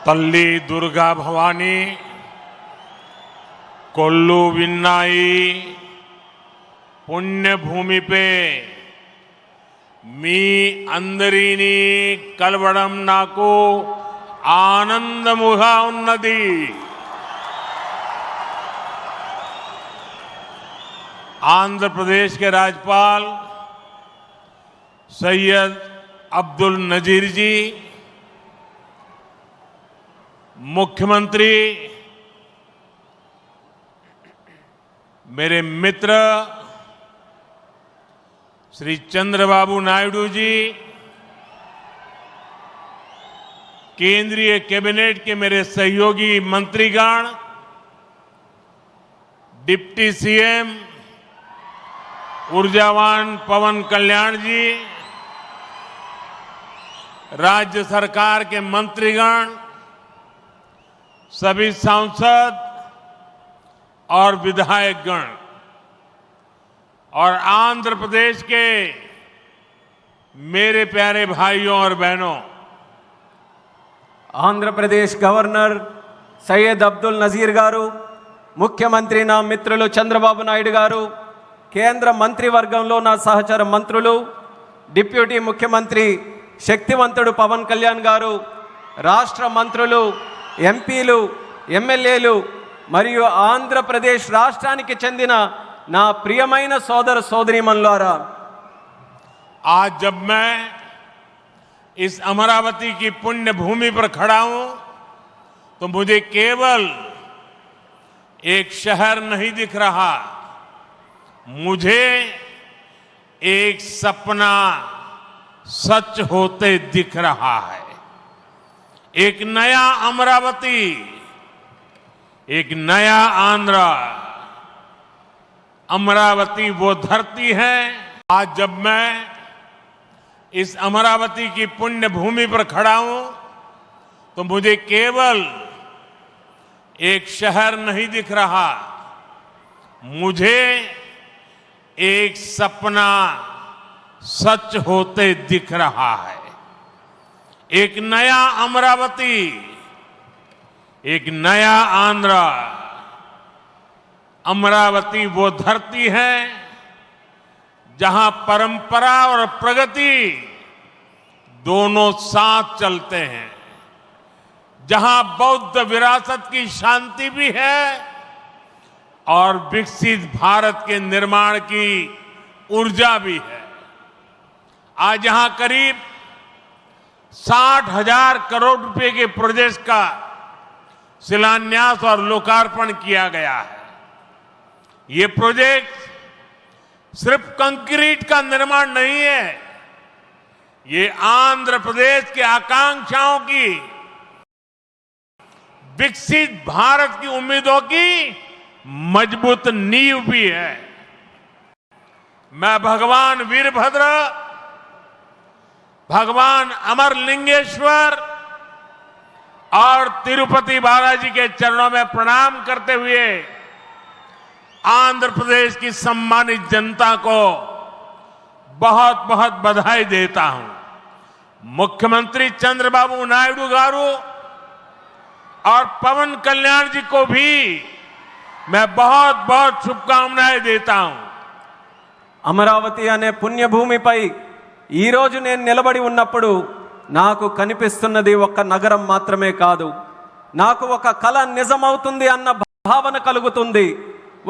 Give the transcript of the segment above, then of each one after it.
तल्ली दुर्गा भवानी कोल्लू विन्नाई पुण्य भूमि पे मी अंदरीनी कलवड़म नाकू आनंदमुगा उन्नति आंध्र प्रदेश के राज्यपाल सैयद अब्दुल नजीर जी, मुख्यमंत्री मेरे मित्र श्री चंद्रबाबू नायडू जी, केंद्रीय कैबिनेट के मेरे सहयोगी मंत्रीगण, डिप्टी सीएम ऊर्जावान पवन कल्याण जी, राज्य सरकार के मंत्रीगण, सभी सांसद और विधायकगण और आंध्र प्रदेश के मेरे प्यारे भाइयों और बहनों, आंध्र प्रदेश गवर्नर सैयद अब्दुल नजीर गारू, मुख्यमंत्री ना मित्रुलु चंद्रबाबु नायडू गारू, కేంద్ర మంత్రివర్గంలో నా సహచర మంత్రులు, డిప్యూటీ ముఖ్యమంత్రి శక్తివంతుడు పవన్ కళ్యాణ్ గారు, రాష్ట్ర మంత్రులు, ఎంపీలు, ఎమ్మెల్యేలు మరియు ఆంధ్రప్రదేశ్ రాష్ట్రానికి చెందిన నా ప్రియమైన సోదర సోదరీమణులారా, आज जब मैं इस अमरावती की पुण्य भूमि पर खड़ा हूं तो मुझे केवल एक शहर नहीं दिख रहा, मुझे एक सपना सच होते दिख रहा है। एक नया अमरावती, एक नया आंध्र। अमरावती वो धरती है। आज जब मैं इस अमरावती की पुण्य भूमि पर खड़ा हूं तो मुझे केवल एक शहर नहीं दिख रहा, मुझे एक सपना सच होते दिख रहा है। एक नया अमरावती, एक नया आंध्र। अमरावती वो धरती है जहां परंपरा और प्रगति दोनों साथ चलते हैं, जहां बौद्ध विरासत की शांति भी है और विकसित भारत के निर्माण की ऊर्जा भी है। आज यहां करीब 60,000 करोड़ रुपए के प्रोजेक्ट का शिलान्यास और लोकार्पण किया गया है। ये प्रोजेक्ट सिर्फ कंक्रीट का निर्माण नहीं है, ये आंध्र प्रदेश के आकांक्षाओं की, विकसित भारत की उम्मीदों की मजबूत नींव भी है। मैं भगवान वीरभद्र, भगवान अमरलिंगेश्वर और तिरुपति बालाजी के चरणों में प्रणाम करते हुए आंध्र प्रदेश की सम्मानित जनता को बहुत बहुत बधाई देता हूं। मुख्यमंत्री चंद्रबाबू नायडू गारू और पवन कल्याण जी को भी मैं बहुत बहुत शुभकामनाएं देता हूं। అమరావతి అనే పుణ్యభూమిపై ఈ రోజు నేను నిలబడి ఉన్నప్పుడు నాకు కనిపిస్తున్నది ఒక నగరం మాత్రమే కాదు, నాకు ఒక కల నిజమవుతుంది అన్న భావన కలుగుతుంది।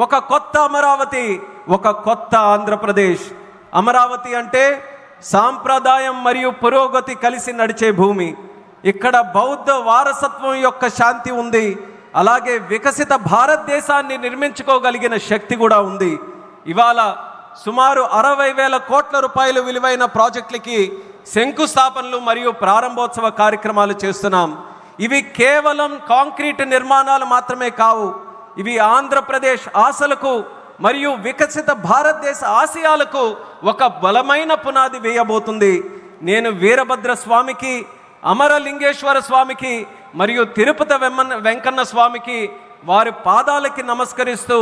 ఒక కొత్త అమరావతి, ఒక కొత్త ఆంధ్రప్రదేశ్। అమరావతి అంటే సాంప్రదాయం మరియు పురోగతి కలిసి నడిచే భూమి। ఇక్కడ బౌద్ధ వారసత్వం యొక్క శాంతి ఉంది, అలాగే వికసిత భారతదేశాన్ని నిర్మించుకోగలిగిన శక్తి కూడా ఉంది। ఇవాళ సుమారు 60,000 కోట్ల రూపాయల విలువైన ప్రాజెక్టులకి శంకుస్థాపనలు మరియు ప్రారంభోత్సవ కార్యక్రమాలు చేస్తున్నాం। ఇవి కేవలం కాంక్రీట్ నిర్మాణాలు మాత్రమే కావు, ఇవి ఆంధ్రప్రదేశ్ ఆశలకు మరియు వికసిత భారతదేశ ఆశయాలకు ఒక బలమైన పునాది వేయబోతుంది। నేను వీరభద్ర స్వామికి, అమరలింగేశ్వర స్వామికి మరియు తిరుపతి వెంకన్న స్వామికి వారి పాదాలకి నమస్కరిస్తూ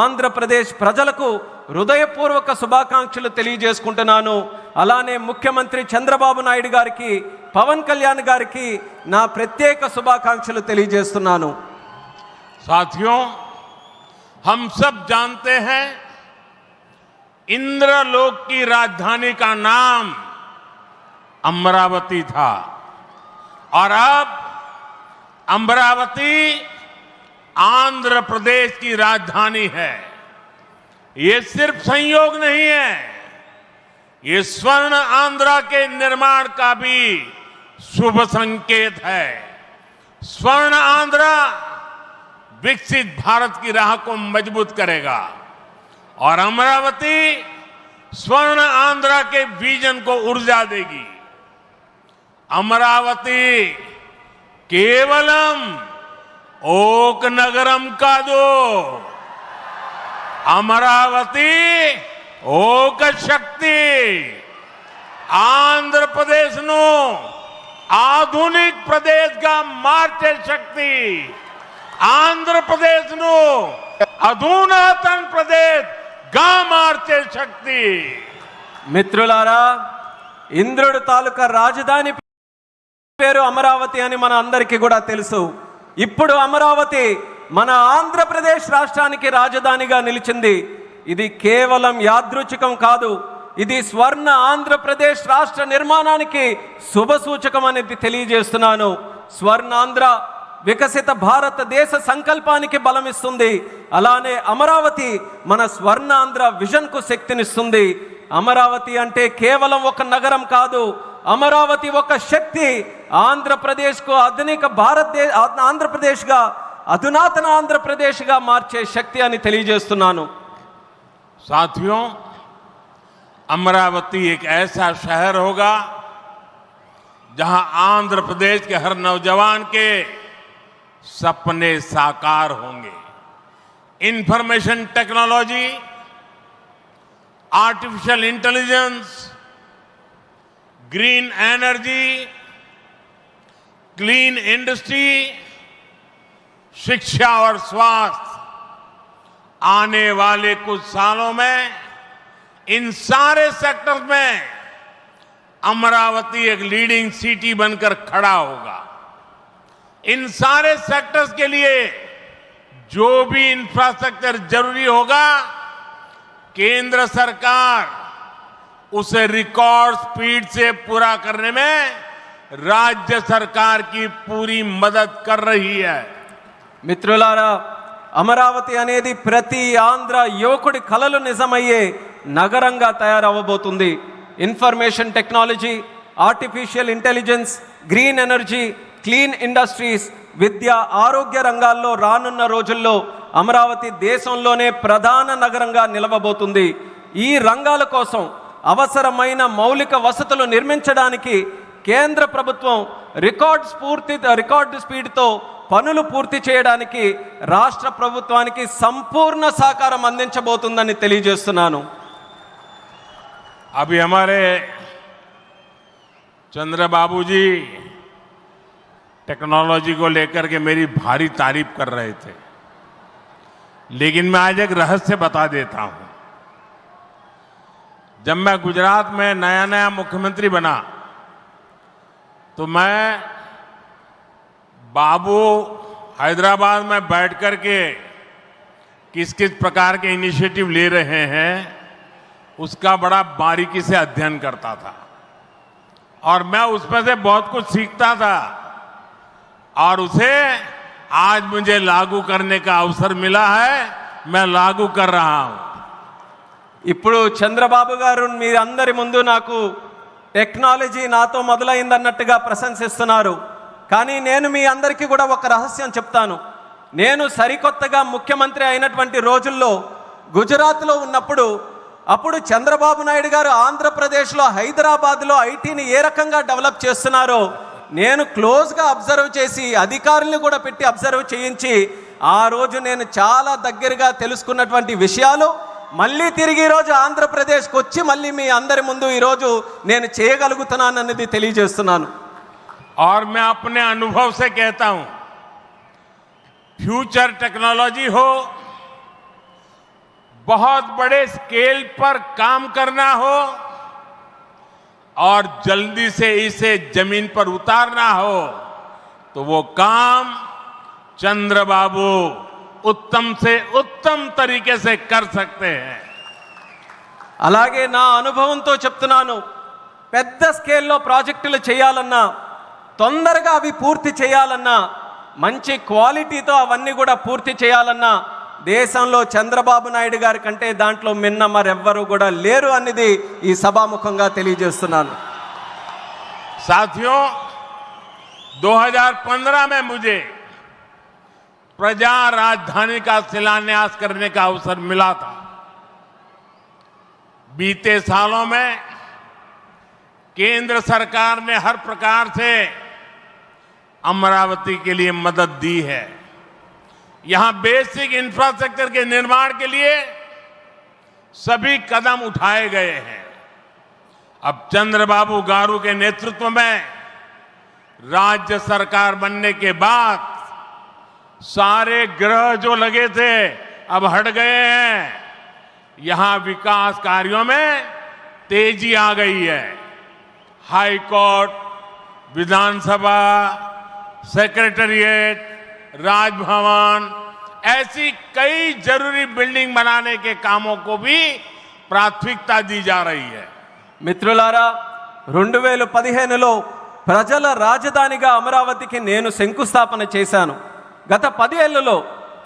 ఆంధ్రప్రదేశ్ ప్రజలకు హృదయపూర్వక శుభాకాంక్షలు తెలియజేసుకుంటున్నాను। అలానే ముఖ్యమంత్రి చంద్రబాబు నాయుడు గారికి పవన్ కళ్యాణ్ గారికి నా ప్రత్యేక శుభాకాంక్షలు తెలియజేస్తున్నాను. साथियों, हम सब जानते हैं इंद्रलोक की राजधानी का नाम अमरावती था और अब अमरावती आंध्र प्रदेश की राजधानी है। ये सिर्फ संयोग नहीं है, ये स्वर्ण आंध्रा के निर्माण का भी शुभ संकेत है। स्वर्ण आंध्रा विकसित भारत की राह को मजबूत करेगा और अमरावती स्वर्ण आंध्रा के विजन को ऊर्जा देगी। अमरावती केवलम ओक नगरम का दो, अमरावती ओक शक्ति आंध्र प्रदेश नो आधुनिक प्रदेश का मार्चे शक्ति आंध्र प्रदेश नो अधुनातन प्रदेश గా మార్చే శక్తి. మిత్రులారా, ఇంద్రుడు తాలూకా రాజధాని పేరు అమరావతి అని మన అందరికీ కూడా తెలుసు. ఇప్పుడు అమరావతి మన ఆంధ్రప్రదేశ్ రాష్ట్రానికి రాజధానిగా నిలిచింది. ఇది కేవలం యాదృచ్ఛికం కాదు, ఇది స్వర్ణ ఆంధ్రప్రదేశ్ రాష్ట్ర నిర్మాణానికి శుభ సూచకం అనేది తెలియజేస్తున్నాను. స్వర్ణాంధ్ర వికసిత భారతదేశ సంకల్పానికి బలమిస్తుంది. అలానే అమరావతి మన స్వర్ణాంధ్ర విజన్కు శక్తినిస్తుంది. అమరావతి అంటే కేవలం ఒక నగరం కాదు, అమరావతి ఒక శక్తి. ఆంధ్రప్రదేశ్కు ఆధునిక ఆంధ్రప్రదేశ్గా అధునాతన ఆంధ్రప్రదేశ్గా మార్చే శక్తి అని తెలియజేస్తున్నాను. साथियों, अमरावती एक ऐसा शहर होगा जहां आंध्र प्रदेश के हर नौजवान के सपने साकार होंगे। Information technology, artificial intelligence, green energy, clean industry, शिक्षा और स्वास्थ्य, आने वाले कुछ सालों में इन सारे सेक्टर्स में अमरावती एक लीडिंग सिटी बनकर खड़ा होगा। इन सारे सेक्टर्स के लिए जो भी इंफ्रास्ट्रक्चर जरूरी होगा, केंद्र सरकार उसे रिकॉर्ड स्पीड से पूरा करने में राज्य सरकार की पूरी मदद कर रही है. మిత్రులారా, అమరావతి అనేది ప్రతి ఆంధ్ర యువకుడి కలలు నిజమయ్యే నగరంగా తయారవబోతుంది. Information technology, artificial intelligence, green energy, clean industries, విద్య, ఆరోగ్య రంగాల్లో రానున్న రోజుల్లో అమరావతి దేశంలోనే ప్రధాన నగరంగా నిలవబోతుంది. ఈ రంగాల కోసం అవసరమైన మౌలిక వసతులు నిర్మించడానికి కేంద్ర ప్రభుత్వం రికార్డు స్పీడ్తో పనులు పూర్తి చేయడానికి రాష్ట్ర ప్రభుత్వానికి సంపూర్ణ సహకారం అందించబోతుందని తెలియజేస్తున్నాను. अभी हमारे चंद्रबाबू जी टेक्नोलॉजी को लेकर के मेरी भारी तारीफ कर रहे थे, लेकिन मैं आज एक रहस्य बता देता हूं. जब मैं गुजरात में नया मुख्यमंत्री बना तो मैं बाबू हैदराबाद में बैठ कर के किस किस प्रकार के इनिशिएटिव ले रहे हैं उसका बड़ा बारीकी से अध्ययन करता था और मैं उसमें से बहुत कुछ सीखता था और उसे आज मुझे लागू करने का अवसर मिला है. मैं लागू कर रहा हूं. ఇప్పుడు చంద్రబాబు గారు మీరందరి ముందు నాకు టెక్నాలజీ నాతో మొదలైందన్నట్టుగా ప్రశంసిస్తున్నారు. కానీ నేను మీ అందరికీ కూడా ఒక రహస్యం చెప్తాను. నేను సరికొత్తగా ముఖ్యమంత్రి అయినటువంటి రోజుల్లో గుజరాత్లో ఉన్నప్పుడు అప్పుడు చంద్రబాబు నాయుడు గారు ఆంధ్రప్రదేశ్లో హైదరాబాద్లో ఐటీని ఏ రకంగా డెవలప్ చేస్తున్నారో నేను క్లోజ్గా అబ్జర్వ్ చేసి అధికారులను కూడా పెట్టి అబ్జర్వ్ చేయించి ఆ రోజు నేను చాలా దగ్గరగా తెలుసుకున్నటువంటి విషయాలు మళ్ళీ తిరిగి ఈరోజు ఆంధ్రప్రదేశ్కి వచ్చి మళ్ళీ మీ అందరి ముందు ఈరోజు నేను చేయగలుగుతున్నానన్నది తెలియజేస్తున్నాను. और मैं अपने अनुभव से कहता हूं, फ्यूचर टेक्नोलॉजी हो, बहुत बड़े स्केल पर काम करना हो, और जल्दी से इसे जमीन पर उतारना हो तो वो काम चंद्रबाबू उत्तम से उत्तम तरीके से कर सकते हैं। అలాగే నా అనుభవంతో చెప్తున్నాను, పెద్ద స్కేల్లో ప్రాజెక్టులు చేయాలన్నా, తొందరగా అవి పూర్తి చేయాలన్నా, మంచి క్వాలిటీతో అవన్నీ కూడా పూర్తి చేయాలన్నా దేశంలో చంద్రబాబు నాయుడు గారి కంటే దాంట్లో మిన్న మరెవ్వరూ కూడా లేరు అనేది ఈ సభాముఖంగా తెలియజేస్తున్నాను। साथियों, 2015 में मुझे प्रजा राजधानी का शिलान्यास करने का अवसर मिला था। बीते सालों में केंद्र सरकार ने हर प्रकार से अमरावती के लिए मदद दी है। यहां बेसिक इंफ्रास्ट्रक्चर के निर्माण के लिए सभी कदम उठाए गए हैं। अब चंद्रबाबू गारू के नेतृत्व में राज्य सरकार बनने के बाद सारे ग्रह जो लगे थे अब हट गए हैं। यहां विकास कार्यों में तेजी आ गई है। हाई कोर्ट, विधानसभा, सेक्रेटेरिएट, राजभवन, ऐसी कई जरूरी बिल्डिंग बनाने के कामों को भी प्राथमिकता दी जा रही है। మిత్రులారా, 2015లో ప్రజల రాజధానిగా అమరావతికి నేను శంకుస్థాపన చేశాను। గత 10 ఏళ్లలో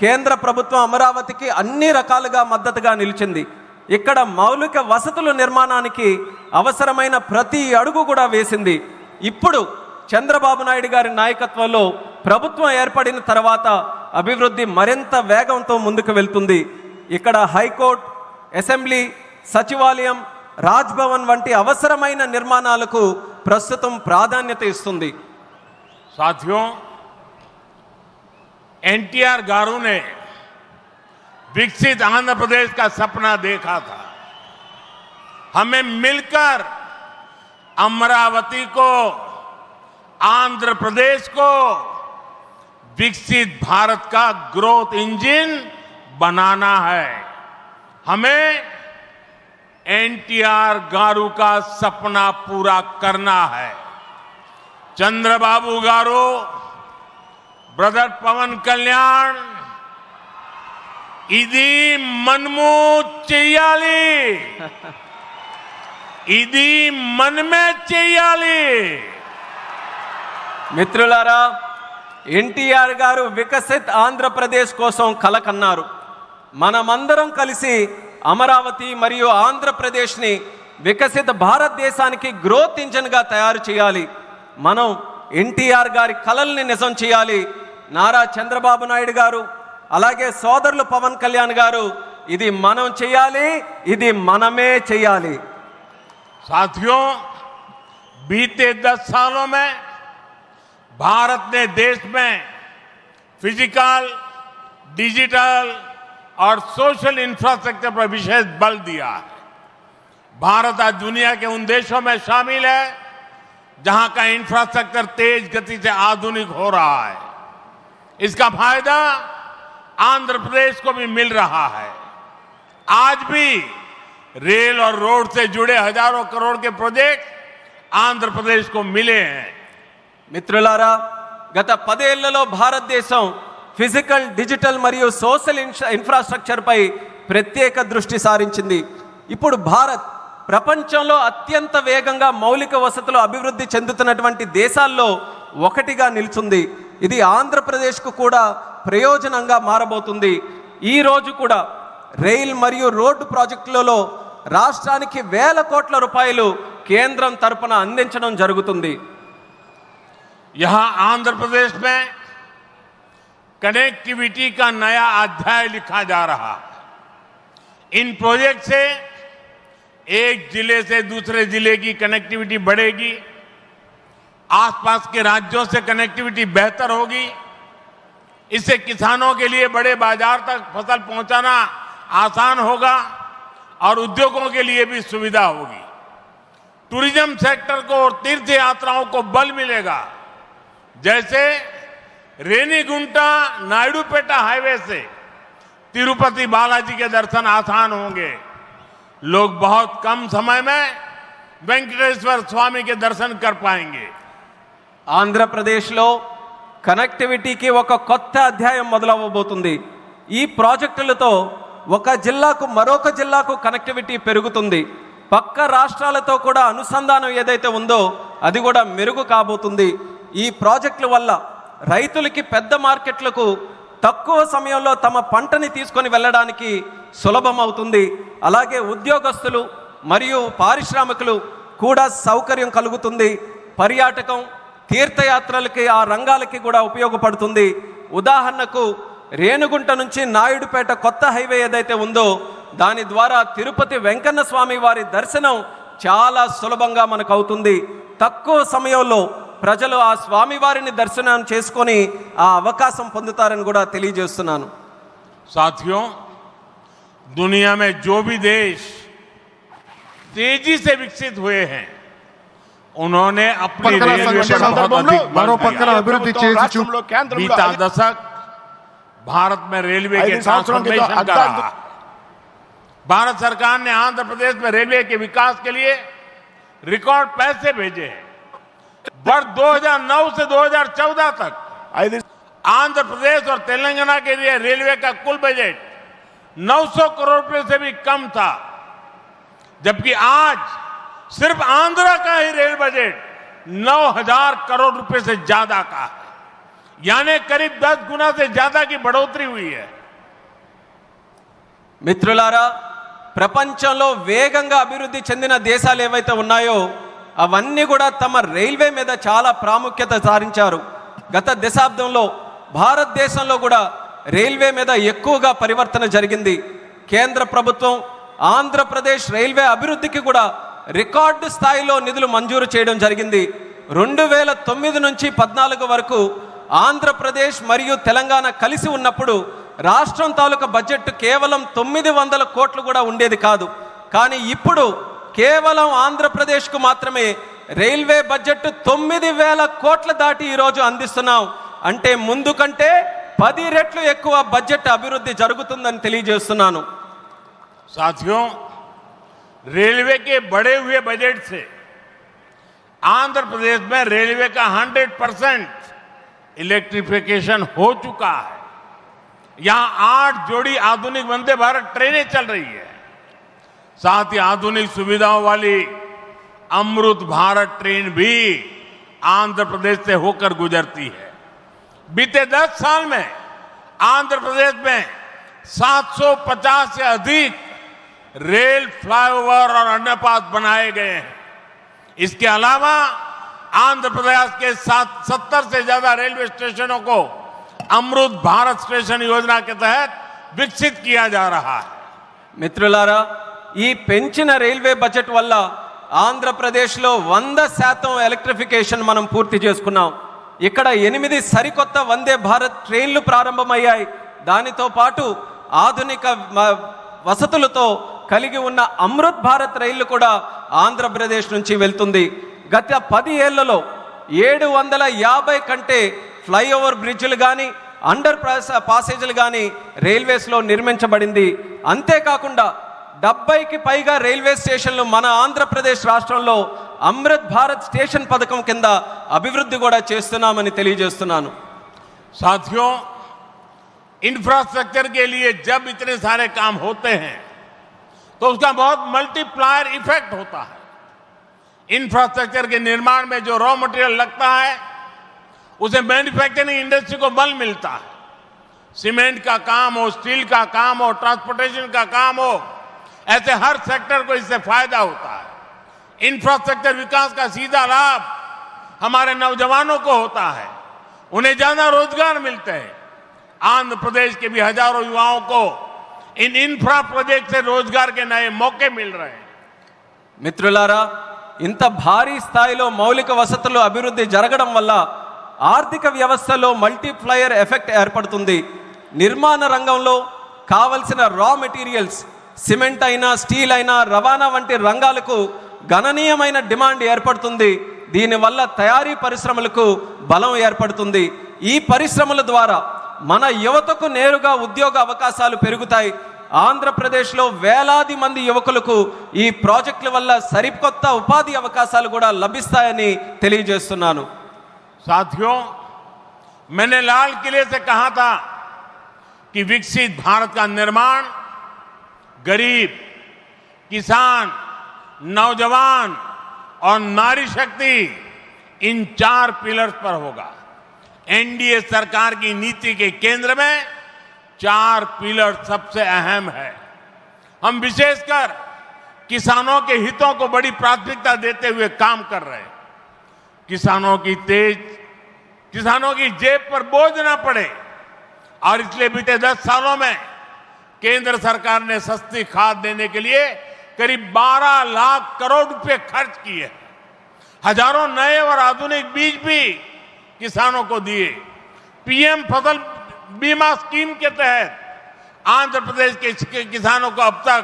కేంద్ర ప్రభుత్వం అమరావతికి అన్ని రకాలుగా మద్దతుగా నిలిచింది। ఇక్కడ మౌలిక వసతుల నిర్మాణానికి అవసరమైన ప్రతి అడుగు కూడా వేసింది। ఇప్పుడు చంద్రబాబు నాయుడు గారి నాయకత్వంలో ప్రభుత్వం ఏర్పడిన తర్వాత అభివృద్ధి మరింత వేగంతో ముందుకు వెళ్తుంది। ఇక్కడ హైకోర్టు, అసెంబ్లీ, సచివాలయం, రాజ్భవన్ వంటి అవసరమైన నిర్మాణాలకు ప్రస్తుతం ప్రాధాన్యత ఇస్తుంది। साथियों, एनटीआर गारू ने विकसित आंध्र प्रदेश का सपना देखा था। हमें मिलकर अमरावती को, आंध्र प्रदेश को विकसित भारत का ग्रोथ इंजन बनाना है। हमें एनटीआर गारू का सपना पूरा करना है। चंद्रबाबू गारू, ब्रदर पवन कल्याण, इदी मनमू చెయ్యాలి, ఇది మనమే చెయ్యాలి। మిత్రులారా, ఎన్టీఆర్ గారు వికసిత్ ఆంధ్రప్రదేశ్ కోసం కల కన్నారు। మనమందరం కలిసి అమరావతి మరియు ఆంధ్రప్రదేశ్ని వికసిత భారతదేశానికి గ్రోత్ ఇంజన్గా తయారు చేయాలి। మనం ఎన్టీఆర్ గారి కలల్ని నిజం చేయాలి। నారా చంద్రబాబు నాయుడు గారు, అలాగే సోదరులు పవన్ కళ్యాణ్ గారు, ఇది మనం చేయాలి, ఇది మనమే చేయాలి। साथियों, बीते 10 सालों में भारत ने देश में फिजिकल, डिजिटल और सोशल इंफ्रास्ट्रक्चर पर विशेष बल दिया है। भारत आज दुनिया के उन देशों में शामिल है जहां का इंफ्रास्ट्रक्चर तेज गति से आधुनिक हो रहा है। इसका फायदा आंध्र प्रदेश को भी मिल रहा है। आज भी रेल और रोड से जुड़े हजारों करोड़ के प्रोजेक्ट आंध्र प्रदेश को मिले हैं। మిత్రులారా, గత 10 ఏళ్లలో భారతదేశం ఫిజికల్, డిజిటల్ మరియు సోషల్ ఇన్ఫ్రాస్ట్రక్చర్ పై ప్రత్యేక దృష్టి సారించింది। ఇప్పుడు భారత్ ప్రపంచంలో అత్యంత వేగంగా మౌలిక వసతులు అభివృద్ధి చెందుతున్నటువంటి దేశాల్లో ఒకటిగా నిలుచుంది। ఇది ఆంధ్రప్రదేశ్కు కూడా ప్రయోజనంగా మారబోతుంది। ఈ రోజు కూడా రైల్ మరియు రోడ్డు ప్రాజెక్టులలో రాష్ట్రానికి వేల కోట్ల రూపాయలు కేంద్రం తరపున అందించడం జరుగుతుంది। यहां आंध्र प्रदेश में कनेक्टिविटी का नया अध्याय लिखा जा रहा है। इन प्रोजेक्ट से एक जिले से दूसरे जिले की कनेक्टिविटी बढ़ेगी, आसपास के राज्यों से कनेक्टिविटी बेहतर होगी। इससे किसानों के लिए बड़े बाजार तक फसल पहुंचाना आसान होगा और उद्योगों के लिए भी सुविधा होगी। टूरिज्म सेक्टर को और तीर्थ यात्राओं को बल मिलेगा। जैसे रेनीगुंटा नायडूपेटा हाईवे से तिरुपति बालाजी के दर्शन आसान होंगे। लोग बहुत कम समय में वेंकटेश्वर स्वामी के दर्शन कर पाएंगे। ఆంధ్రప్రదేశ్లో కనెక్టివిటీకి ఒక కొత్త అధ్యాయం మొదలవబోతుంది. ఈ ప్రాజెక్టులతో ఒక జిల్లాకు మరొక జిల్లాకు కనెక్టివిటీ పెరుగుతుంది. పక్క రాష్ట్రాలతో కూడా అనుసంధానం ఏదైతే ఉందో అది కూడా మెరుగు కాబోతుంది. ఈ ప్రాజెక్టుల వల్ల రైతులకి పెద్ద మార్కెట్లకు తక్కువ సమయంలో తమ పంటని తీసుకొని వెళ్ళడానికి సులభం అవుతుంది. అలాగే ఉద్యోగస్తులు మరియు పారిశ్రామికులు కూడా సౌకర్యం కలుగుతుంది. పర్యాటకం, తీర్థయాత్రలకి ఆ రంగాలకి కూడా ఉపయోగపడుతుంది. ఉదాహరణకు రేణుగుంట నుంచి నాయుడుపేట కొత్త హైవే ఏదైతే ఉందో దాని ద్వారా తిరుపతి వెంకన్న స్వామి వారి దర్శనం చాలా సులభంగా మనకు అవుతుంది. తక్కువ సమయంలో ప్రజలు ఆ స్వామి వారిని దర్శనం చేసుకొని ఆ అవకాశం పొందుతారని కూడా తెలియజేస్తున్నాను. साथियों, दुनिया में जो भी देश तेजी से विकसित हुए हैं उन्होंने अपनी रेलवे पर बहुत अधिक बल दिया। बीता दशक भारत में रेलवे के ट्रांसफॉर्मेशन का रहा। भारत सरकार ने आंध्र प्रदेश में रेलवे के विकास के लिए रिकॉर्ड पैसे भेजे हैं। वर्ष 2009 से 2014 तक आंध्र प्रदेश और तेलंगाना के लिए रेलवे का कुल बजट 900 करोड़ रुपए से भी कम था, जबकि आज सिर्फ आंध्र का ही रेल बजट 9000 करोड़ रुपए से ज्यादा का है, यानी करीब 10 गुना से ज्यादा की बढ़ोतरी हुई है। మిత్రులారా, ప్రపంచంలో వేగంగా అభివృద్ధి చెందిన దేశాలు ఏవైతే ఉన్నాయో అవన్నీ కూడా తమ రైల్వే మీద చాలా ప్రాముఖ్యత సారించారు. గత దశాబ్దంలో భారతదేశంలో కూడా రైల్వే మీద ఎక్కువగా పరివర్తన జరిగింది. కేంద్ర ప్రభుత్వం ఆంధ్రప్రదేశ్ రైల్వే అభివృద్ధికి కూడా రికార్డు స్థాయిలో నిధులు మంజూరు చేయడం జరిగింది. 2009 నుంచి 14 వరకు ఆంధ్రప్రదేశ్ మరియు తెలంగాణ కలిసి ఉన్నప్పుడు రాష్ట్రం తాలూకా బడ్జెట్ కేవలం 900 కోట్లు కూడా ఉండేది కాదు. కానీ ఇప్పుడు కేవలం ఆంధ్రప్రదేశ్కు మాత్రమే రైల్వే బడ్జెట్ 9000 కోట్ల దాటి ఈరోజు అందిస్తున్నాం. అంటే ముందు కంటే 10 రెట్లు ఎక్కువ బడ్జెట్ అభివృద్ధి జరుగుతుందని తెలియజేస్తున్నాను. साथियों, रेलवे के बढ़े हुए बजट से आंध्र प्रदेश में रेलवे का 100% इलेक्ट्रिफिकेशन हो चुका है। यहां 8 जोड़ी आधुनिक वंदे भारत ट्रेनें चल रही है। साथ ही आधुनिक सुविधाओं वाली अमृत भारत ट्रेन भी आंध्र प्रदेश से होकर गुजरती है। बीते 10 साल में आंध्र प्रदेश में 750 से अधिक रेल फ्लाईओवर और अंडरपास बनाए गए हैं। इसके अलावा आंध्र प्रदेश के 70 से ज्यादा रेलवे स्टेशनों को अमृत भारत स्टेशन योजना के तहत विकसित किया जा रहा है। మిత్రులారా, ఈ పెంచిన రైల్వే బడ్జెట్ వల్ల ఆంధ్రప్రదేశ్లో 100% ఎలక్ట్రిఫికేషన్ మనం పూర్తి చేసుకున్నాం. ఇక్కడ 8 సరికొత్త వందే భారత్ ట్రైన్లు ప్రారంభమయ్యాయి. దానితో పాటు ఆధునిక వసతులతో కలిగి ఉన్న అమృత్ భారత్ రైళ్లు కూడా ఆంధ్రప్రదేశ్ నుంచి వెళ్తుంది. గత 10 ఏళ్లలో 750 కంటే ఫ్లైఓవర్ బ్రిడ్జ్లు కానీ అండర్ పాసేజీలు కానీ రైల్వేస్లో నిర్మించబడింది. అంతేకాకుండా 70కి పైగా రైల్వే స్టేషన్లు మన ఆంధ్రప్రదేశ్ రాష్ట్రంలో అమృత్ భారత్ స్టేషన్ పథకం కింద అభివృద్ధి కూడా చేస్తున్నామని తెలియజేస్తున్నాను. साथियों, इंफ्रास्ट्रक्चर के लिए जब इतने सारे काम होते हैं तो उसका बहुत मल्टीप्लायर इफेक्ट होता है। इंफ्रास्ट्रक्चर के निर्माण में जो रॉ मटेरियल लगता है उसे मैन्युफैक्चरिंग इंडस्ट्री को बल मिलता है। सीमेंट का काम हो, स्टील का काम हो, ट्रांसपोर्टेशन का काम हो, ऐसे हर सेक्टर को इससे फायदा होता है। इंफ्रास्ट्रक्चर विकास का सीधा लाभ हमारे नौजवानों को होता है, उन्हें ज्यादा रोजगार मिलते हैं। आंध्र प्रदेश के भी हजारों युवाओं को इन इंफ्रा प्रोजेक्ट से रोजगार के नए मौके मिल रहे हैं। మిత్రులారా, ఇంత భారీ స్థాయిలో మౌలిక వసతులు అభివృద్ధి జరగడం వల్ల ఆర్థిక వ్యవస్థలో మల్టీప్లయర్ ఎఫెక్ట్ ఏర్పడుతుంది. నిర్మాణ రంగంలో కావలసిన రా మెటీరియల్స్, సిమెంట్ అయినా, స్టీల్ అయినా, రవాణా వంటి రంగాలకు గణనీయమైన డిమాండ్ ఏర్పడుతుంది. దీనివల్ల తయారీ పరిశ్రమలకు బలం ఏర్పడుతుంది. ఈ పరిశ్రమల ద్వారా మన యువతకు నేరుగా ఉద్యోగ అవకాశాలు పెరుగుతాయి. ఆంధ్రప్రదేశ్లో వేలాది మంది యువకులకు ఈ ప్రాజెక్టుల వల్ల సరికొత్త ఉపాధి అవకాశాలు కూడా లభిస్తాయని తెలియజేస్తున్నాను. साथियों, मैंने लाल किले से कहा था कि विकसित भारत का निर्माण गरीब, किसान, नौजवान और नारी शक्ति इन 4 पिलर्स पर होगा. एनडीए सरकार की नीति के केंद्र में 4 पिलर सबसे अहम है. हम विशेषकर किसानों के हितों को बड़ी प्राथमिकता देते हुए काम कर रहे हैं. किसानों की जेब पर बोझ न पड़े और इसलिए बीते 10 सालों में केंद्र सरकार ने सस्ती खाद देने के लिए करीब 12 लाख करोड़ रुपए खर्च किए. हजारों नए और आधुनिक बीज भी किसानों को दिए. पीएम फसल बीमा स्कीम के तहत आंध्र प्रदेश के किसानों को अब तक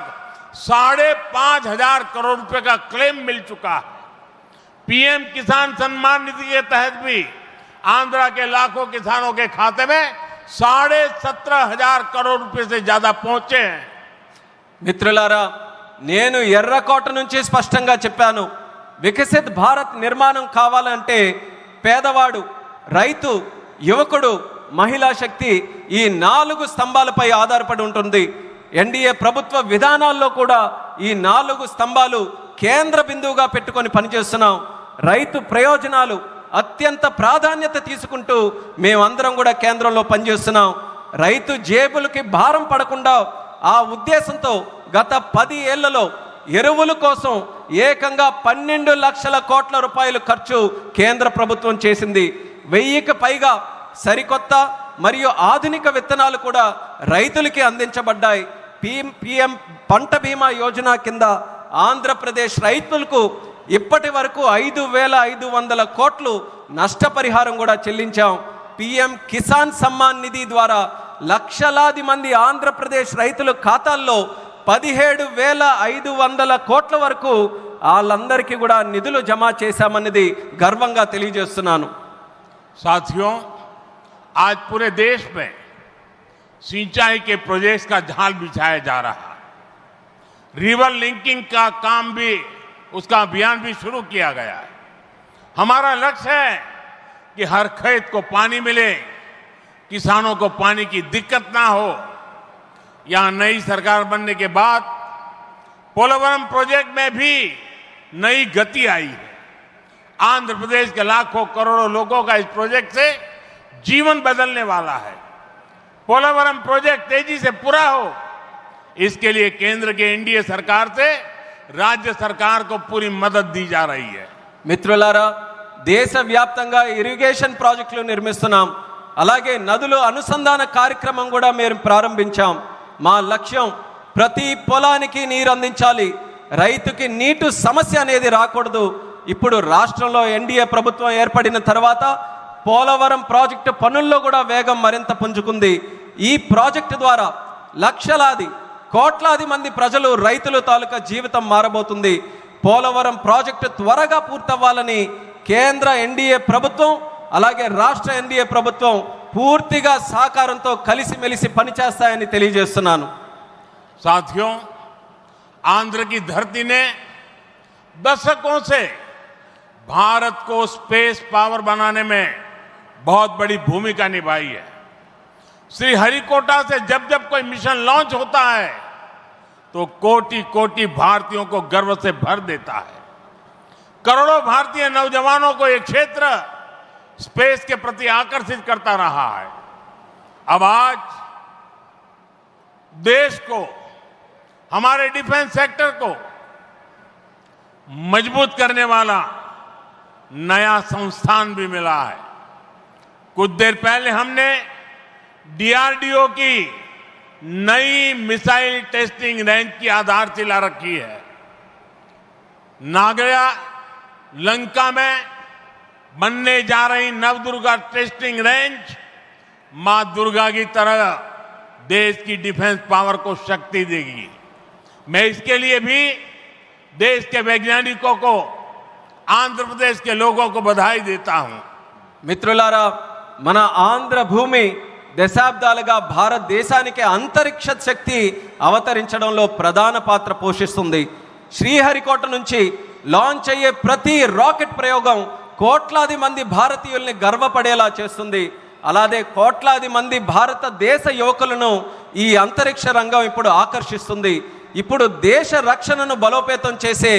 5,500 करोड़ रुपए का क्लेम मिल चुका है. पीएम किसान सम्मान निधि के तहत भी आंध्रा के लाखों किसानों के खाते में 17,500 करोड़ रुपए से ज्यादा पहुंचे हैं. మిత్రులారా, నేను ఎర్రకోట నుంచి స్పష్టంగా చెప్పాను, వికసిత్ భారత్ నిర్మాణం కావాలంటే పేదవాడు, రైతు, యువకుడు, మహిళా శక్తి ఈ 4 స్తంభాలపై ఆధారపడి ఉంటుంది. ఎన్డీఏ ప్రభుత్వ విధానాల్లో కూడా ఈ 4 స్తంభాలు కేంద్ర బిందువుగా పెట్టుకొని పనిచేస్తున్నాం. రైతు ప్రయోజనాలు అత్యంత ప్రాధాన్యత తీసుకుంటూ మేమందరం కూడా కేంద్రంలో పనిచేస్తున్నాం. రైతు జేబులకి భారం పడకుండా ఆ ఉద్దేశంతో గత 10 ఏళ్లలో ఎరువుల కోసం ఏకంగా 12 లక్షల కోట్ల రూపాయలు ఖర్చు కేంద్ర ప్రభుత్వం చేసింది. 1000కి పైగా సరికొత్త మరియు ఆధునిక విత్తనాలు కూడా రైతులకి అందించబడ్డాయి. పీఎం పంట బీమా యోజన కింద ఆంధ్రప్రదేశ్ రైతులకు ఇప్పటి వరకు 5,500 కోట్లు నష్టపరిహారం కూడా చెల్లించాం. పీఎం కిసాన్ సమ్మాన్ నిధి ద్వారా లక్షలాది మంది ఆంధ్రప్రదేశ్ రైతుల ఖాతాల్లో 17,500 కోట్ల వరకు వాళ్ళందరికీ కూడా నిధులు జమ చేశామన్నది గర్వంగా తెలియజేస్తున్నాను. साथियों, आज पूरे देश में सिंचाई के प्रोजेक्ट्स का जाल बिछाया जा रहा है. रिवर लिंकिंग का काम भी, उसका अभियान भी शुरू किया गया है. हमारा लक्ष्य है कि हर खेत को पानी मिले, किसानों को पानी की दिक्कत ना हो. यहां नई सरकार बनने के बाद पोलवरम प्रोजेक्ट में भी नई गति आई है. आंध्र प्रदेश के लाखों करोड़ों लोगों का इस प्रोजेक्ट से जीवन बदलने वाला है. पोलवरम प्रोजेक्ट तेजी से पूरा हो, इसके लिए केंद्र के एनडीए सरकार से राज्य सरकार को पूरी मदद दी जा रही है. మిత్రులారా, దేశవ్యాప్తంగా ఇరిగేషన్ ప్రాజెక్టులు నిర్మిస్తున్నాం. అలాగే నదుల అనుసంధాన కార్యక్రమం కూడా మేము ప్రారంభించాం. మా లక్ష్యం ప్రతి పొలానికి నీరు అందించాలి, రైతుకి నీటి సమస్య అనేది రాకూడదు. ఇప్పుడు రాష్ట్రంలో ఎన్డీఏ ప్రభుత్వం ఏర్పడిన తర్వాత పోలవరం ప్రాజెక్టు పనుల్లో కూడా వేగం మరింత పుంజుకుంది. ఈ ప్రాజెక్టు ద్వారా లక్షలాది కోట్లాది మంది ప్రజలు, రైతుల తాలూకా జీవితం మారబోతుంది. పోలవరం ప్రాజెక్టు త్వరగా పూర్తవ్వాలని కేంద్ర ఎన్డీఏ ప్రభుత్వం అలాగే రాష్ట్ర ఎన్డీఏ ప్రభుత్వం పూర్తిగా సహకారంతో కలిసిమెలిసి పనిచేస్తాయని తెలియజేస్తున్నాను. साथियों, आंध्र की धरती ने दशकों से भारत को स्पेस पावर बनाने में बहुत बड़ी भूमिका निभाई है. श्रीहरिकोटा से जब जब कोई मिशन लॉन्च होता है तो कोटि कोटि भारतीयों को गर्व से भर देता है. करोड़ों भारतीय नौजवानों को यह क्षेत्र स्पेस के प्रति आकर्षित करता रहा है. अब आज देश को, हमारे डिफेंस सेक्टर को मजबूत करने वाला नया संस्थान भी मिला है. कुछ देर पहले हमने डीआरडीओ की नई मिसाइल टेस्टिंग रेंज की आधारशिला रखी है. नागरा लंका में बनने जा रही नवदुर्गा टेस्टिंग रेंज मां दुर्गा की तरह देश की डिफेंस पावर को शक्ति देगी. मैं इसके लिए भी देश के वैज्ञानिकों को, आंध्र प्रदेश के लोगों को बधाई देता हूं. మిత్రులారా, మన ఆంధ్ర భూమి దశాబ్దాలుగా భారతదేశానికి అంతరిక్ష శక్తి అవతరించడంలో ప్రధాన పాత్ర పోషిస్తుంది. శ్రీహరికోట నుంచి లాంచ్ అయ్యే ప్రతి రాకెట్ ప్రయోగం కోట్లాది మంది భారతీయుల్ని గర్వపడేలా చేస్తుంది. అలాగే కోట్లాది మంది భారతదేశ యువకులను ఈ అంతరిక్ష రంగం ఇప్పుడు ఆకర్షిస్తుంది. ఇప్పుడు దేశ రక్షణను బలోపేతం చేసే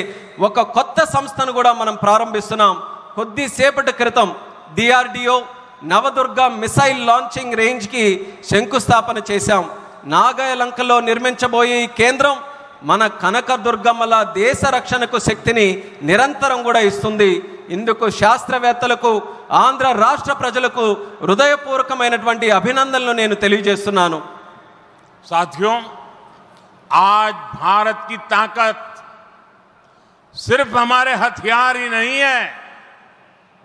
ఒక కొత్త సంస్థను కూడా మనం ప్రారంభిస్తున్నాం. కొద్దిసేపటి క్రితం DRDO నవదుర్గ మిసైల్ లాంచింగ్ రేంజ్కి శంకుస్థాపన చేశాం. నాగాలంకలో నిర్మించబోయే ఈ కేంద్రం మన కనకదుర్గమ్మల దేశ రక్షణకు శక్తిని నిరంతరం కూడా ఇస్తుంది. ఇందుకు శాస్త్రవేత్తలకు ఆంధ్ర రాష్ట్ర ప్రజలకు హృదయపూర్వకమైనటువంటి అభినందనలు నేను తెలియజేస్తున్నాను. साथियों, आज भारत की ताकत सिर्फ हमारे हथियार ही नहीं है,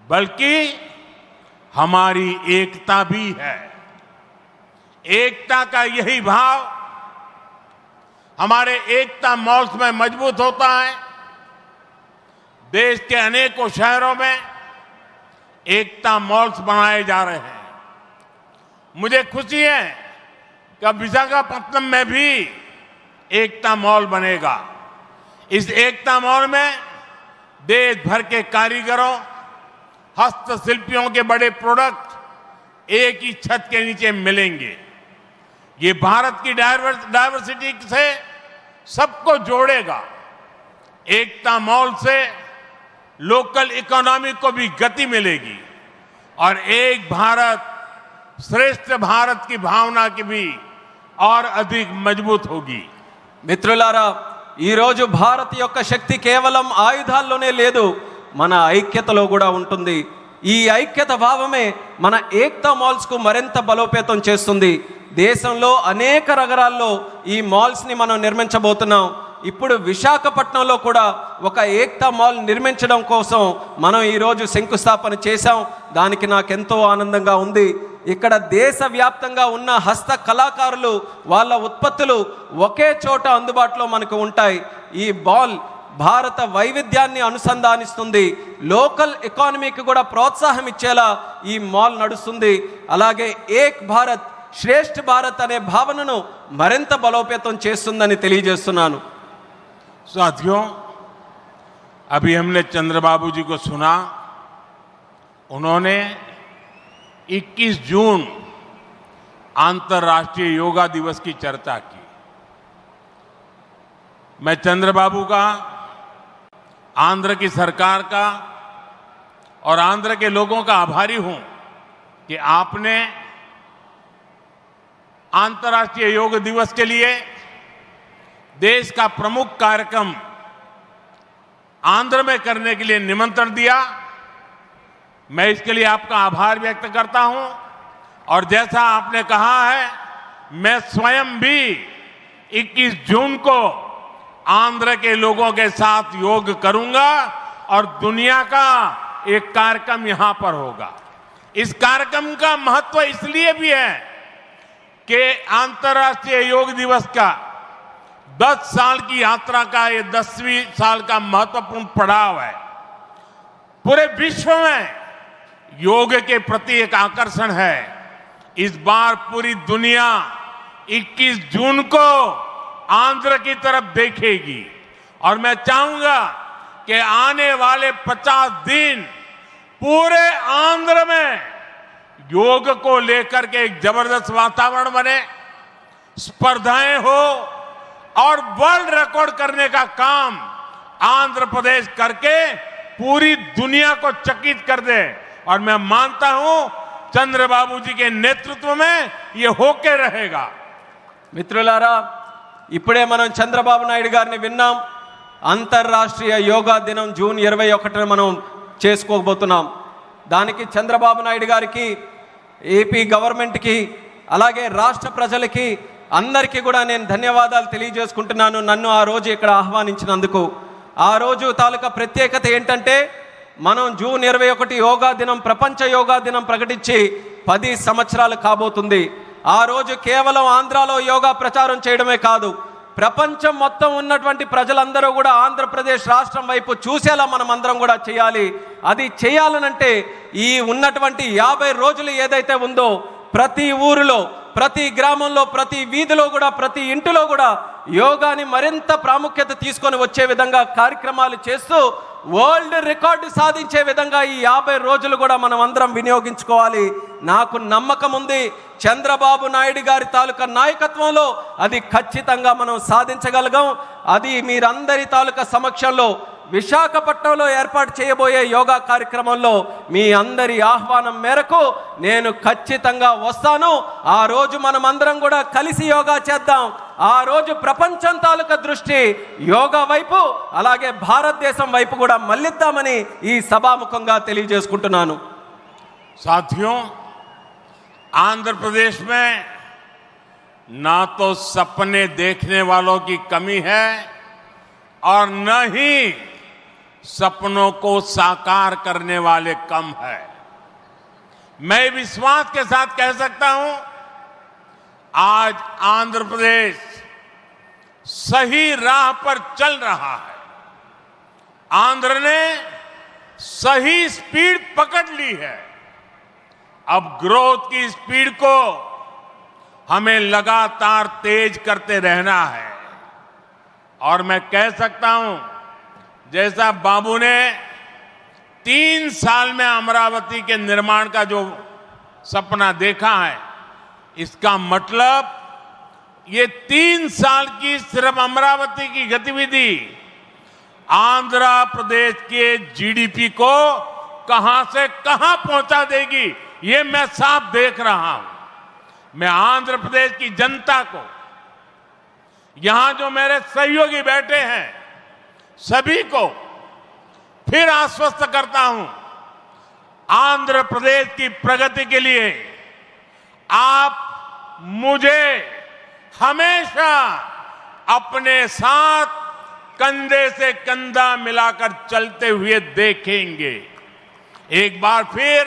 बल्कि हमारी एकता भी है. एकता का यही भाव हमारे एकता मॉल्स में मजबूत होता है. देश के अनेकों शहरों में एकता मॉल्स बनाए जा रहे हैं. मुझे खुशी है कि अब विशाखापत्तनम में भी एकता मॉल बनेगा. इस एकता मॉल में देश भर के कारीगरों, हस्तशिल्पियों के बड़े प्रोडक्ट एक ही छत के नीचे मिलेंगे. ये भारत की डायवर्सिटी से सबको जोड़ेगा. एकता मॉल से लोकल इकोनॉमी को भी गति मिलेगी और एक भारत श्रेष्ठ भारत की भावना की भी और अधिक मजबूत होगी. మిత్రులారా, ఈరోజు భారత్ యొక్క శక్తి కేవలం ఆయుధాల్లోనే లేదు, మన ఐక్యతలో కూడా ఉంటుంది. ఈ ఐక్యత భావమే మన ఏక్తా మాల్స్కు మరింత బలోపేతం చేస్తుంది. దేశంలో అనేక నగరాల్లో ఈ మాల్స్ని మనం నిర్మించబోతున్నాం. ఇప్పుడు విశాఖపట్నంలో కూడా ఒక ఏక్తా మాల్ నిర్మించడం కోసం మనం ఈరోజు శంకుస్థాపన చేశాం. దానికి నాకెంతో ఆనందంగా ఉంది. ఇక్కడ దేశవ్యాప్తంగా ఉన్న హస్త కళాకారులు వాళ్ళ ఉత్పత్తులు ఒకే చోట అందుబాటులో మనకు ఉంటాయి. ఈ మాల్ భారత వైవిధ్యాన్ని అనుసంధానిస్తుంది. లోకల్ ఎకానమీకి కూడా ప్రోత్సాహం ఇచ్చేలా ఈ మాల్ నడుస్తుంది. అలాగే ఏక్ భారత్ శ్రేష్ఠ భారత్ అనే భావనను మరింత బలోపేతం చేస్తుందని తెలియజేస్తున్నాను. साथियों, अभी हमने चंद्रबाबू जी को सुना. उन्होंने 21 जून अंतर्राष्ट्रीय योगा दिवस की चर्चा की. मैं चंद्रबाबू का, आंध्र की सरकार का और आंध्र के लोगों का आभारी हूं कि आपने अंतर्राष्ट्रीय योग दिवस के लिए देश का प्रमुख कार्यक्रम आंध्र में करने के लिए निमंत्रण दिया. मैं इसके लिए आपका आभार व्यक्त करता हूं और जैसा आपने कहा है, मैं स्वयं भी 21 जून को आंध्र के लोगों के साथ योग करूंगा और दुनिया का एक कार्यक्रम यहां पर होगा. इस कार्यक्रम का महत्व इसलिए भी है कि अंतर्राष्ट्रीय योग दिवस का 10 साल की यात्रा का ये 10वीं साल का महत्वपूर्ण पड़ाव है. पूरे विश्व में योग के प्रति एक आकर्षण है. इस बार पूरी दुनिया 21 जून को आंध्र की तरफ देखेगी और मैं चाहूंगा कि आने वाले 50 दिन पूरे आंध्र में योग को लेकर के एक जबरदस्त वातावरण बने, स्पर्धाएं हो और वर्ल्ड रिकॉर्ड करने का काम आंध्र प्रदेश करके पूरी दुनिया को चकित कर दे. और मैं मानता हूं चंद्रबाबू जी के नेतृत्व में ये होके रहेगा. మిత్రులారా, ఇప్పుడే మనం చంద్రబాబు నాయుడు గారిని విన్నాం. అంతర్రాష్ట్రీయ యోగా దినం జూన్ 21న మనం చేసుకోబోతున్నాం. దానికి చంద్రబాబు నాయుడు గారికి, ఏపీ గవర్నమెంట్కి, అలాగే రాష్ట్ర ప్రజలకి అందరికీ కూడా నేను ధన్యవాదాలు తెలియజేసుకుంటున్నాను. నన్ను ఆ రోజు ఇక్కడ ఆహ్వానించినందుకు. ఆ రోజు తాలూకా ప్రత్యేకత ఏంటంటే, మనం జూన్ 21 యోగా దినం, ప్రపంచ యోగా దినం ప్రకటించి 10 సంవత్సరాలు కాబోతుంది. ఆ రోజు కేవలం ఆంధ్రాలో యోగా ప్రచారం చేయడమే కాదు, ప్రపంచం మొత్తం ఉన్నటువంటి ప్రజలందరూ కూడా ఆంధ్రప్రదేశ్ రాష్ట్రం వైపు చూసేలా మనం అందరం కూడా చేయాలి. అది చేయాలనంటే ఈ ఉన్నటువంటి 50 రోజులు ఏదైతే ఉందో ప్రతి ఊరిలో, ప్రతి గ్రామంలో, ప్రతి వీధిలో కూడా, ప్రతి ఇంటిలో కూడా యోగాని మరింత ప్రాముఖ్యత తీసుకొని వచ్చే విధంగా కార్యక్రమాలు చేస్తూ వరల్డ్ రికార్డు సాధించే విధంగా ఈ 50 రోజులు కూడా మనం అందరం వినియోగించుకోవాలి. నాకు నమ్మకం ఉంది, చంద్రబాబు నాయుడు గారి తాలూకా నాయకత్వంలో అది ఖచ్చితంగా మనం సాధించగలగాం. అది మీరందరి తాలూకా సమక్షంలో విశాఖపట్నంలో ఏర్పాటు చేయబోయే యోగా కార్యక్రమంలో మీ అందరి ఆహ్వానం మేరకు నేను ఖచ్చితంగా వస్తాను. ఆ రోజు మనం అందరం కూడా కలిసి యోగా చేద్దాం. ఆ రోజు ప్రపంచం తాలూకా దృష్టి యోగా వైపు, అలాగే భారతదేశం వైపు కూడా మళ్ళిద్దామని ఈ సభాముఖంగా తెలియజేసుకుంటున్నాను. साथियों, आंध्र प्रदेश में ना तो सपने देखने वालों की कमी है और न ही सपनों को साकार करने वाले कम है। मैं विश्वास के साथ कह सकता हूं, आज आंध्र प्रदेश सही राह पर चल रहा है। आंध्र ने सही स्पीड पकड़ ली है। अब ग्रोथ की स्पीड को हमें लगातार तेज करते रहना है। और मैं कह सकता हूं, जैसा बाबू ने 3 साल में अमरावती के निर्माण का जो सपना देखा है, इसका मतलब ये 3 साल की सिर्फ अमरावती की गतिविधि आंध्र प्रदेश के जीडीपी को कहां से कहां पहुंचा देगी, ये मैं साफ देख रहा हूं। मैं आंध्र प्रदेश की जनता को, यहां जो मेरे सहयोगी बैठे हैं, सभी को फिर आश्वस्त करता हूं, आंध्र प्रदेश की प्रगति के लिए आप मुझे हमेशा अपने साथ कंधे से कंधा मिलाकर चलते हुए देखेंगे। एक बार फिर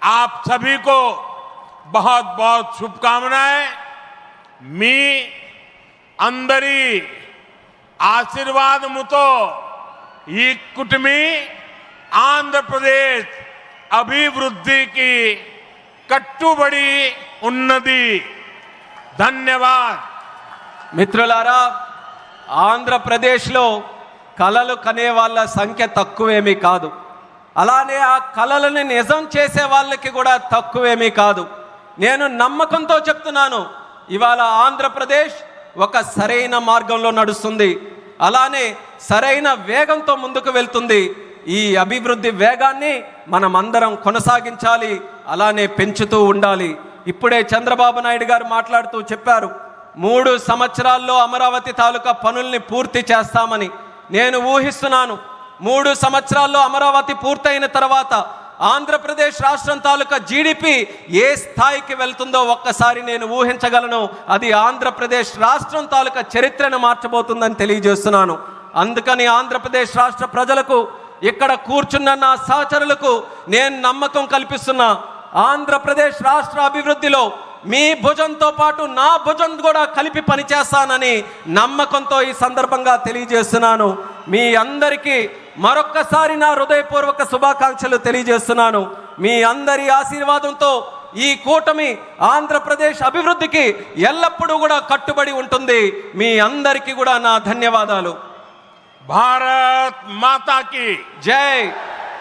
आप सभी को बहुत बहुत शुभकामनाएं। मी अंदरी ఆశీర్వాదముతో ఈ కుటుంబీ ఆంధ్రప్రదేశ్ అభివృద్ధికి కట్టుబడి ఉన్నది. ధన్యవాద్. మిత్రులారా, ఆంధ్రప్రదేశ్లో కలలు కనే వాళ్ళ సంఖ్య తక్కువేమీ కాదు. అలానే ఆ కలలను నిజం చేసే వాళ్ళకి కూడా తక్కువేమీ కాదు. నేను నమ్మకంతో చెప్తున్నాను, ఇవాళ ఆంధ్రప్రదేశ్ ఒక సరైన మార్గంలో నడుస్తుంది. అలానే సరైన వేగంతో ముందుకు వెళ్తుంది. ఈ అభివృద్ధి వేగాన్ని మనం అందరం కొనసాగించాలి, అలానే పెంచుతూ ఉండాలి. ఇప్పుడే చంద్రబాబు నాయుడు గారు మాట్లాడుతూ చెప్పారు, 3 సంవత్సరాల్లో అమరావతి తాలూకా పనుల్ని పూర్తి చేస్తామని. నేను ఊహిస్తున్నాను, 3 సంవత్సరాల్లో అమరావతి పూర్తయిన తర్వాత ఆంధ్రప్రదేశ్ రాష్ట్రం తాలూకా జీడిపి ఏ స్థాయికి వెళ్తుందో ఒక్కసారి నేను ఊహించగలను. అది ఆంధ్రప్రదేశ్ రాష్ట్రం తాలూకా చరిత్రను మార్చబోతుందని తెలియజేస్తున్నాను. అందుకని ఆంధ్రప్రదేశ్ రాష్ట్ర ప్రజలకు, ఇక్కడ కూర్చున్న నా సహచరులకు నేను నమ్మకం కల్పిస్తున్నా, ఆంధ్రప్రదేశ్ రాష్ట్ర అభివృద్ధిలో మీ భుజంతో పాటు నా భుజం కూడా కలిపి పనిచేస్తానని నమ్మకంతో ఈ సందర్భంగా తెలియజేస్తున్నాను. మీ అందరికీ మరొక్కసారి నా హృదయపూర్వక శుభాకాంక్షలు తెలియజేస్తున్నాను. మీ అందరి ఆశీర్వాదంతో ఈ కూటమి ఆంధ్రప్రదేశ్ అభివృద్ధికి ఎల్లప్పుడూ కూడా కట్టుబడి ఉంటుంది. మీ అందరికీ కూడా నా ధన్యవాదాలు. భారత్ మాతా కీ జై.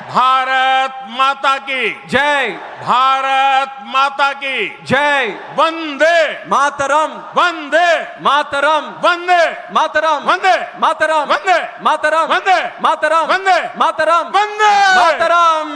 भारत माता की जय. भारत माता की जय. वंदे मातरम. वंदे मातरम. वंदे मातरम. वंदे मातरम. वंदे मातरम. वंदे मातरम. वंदे मातरम. वंदे मातरम.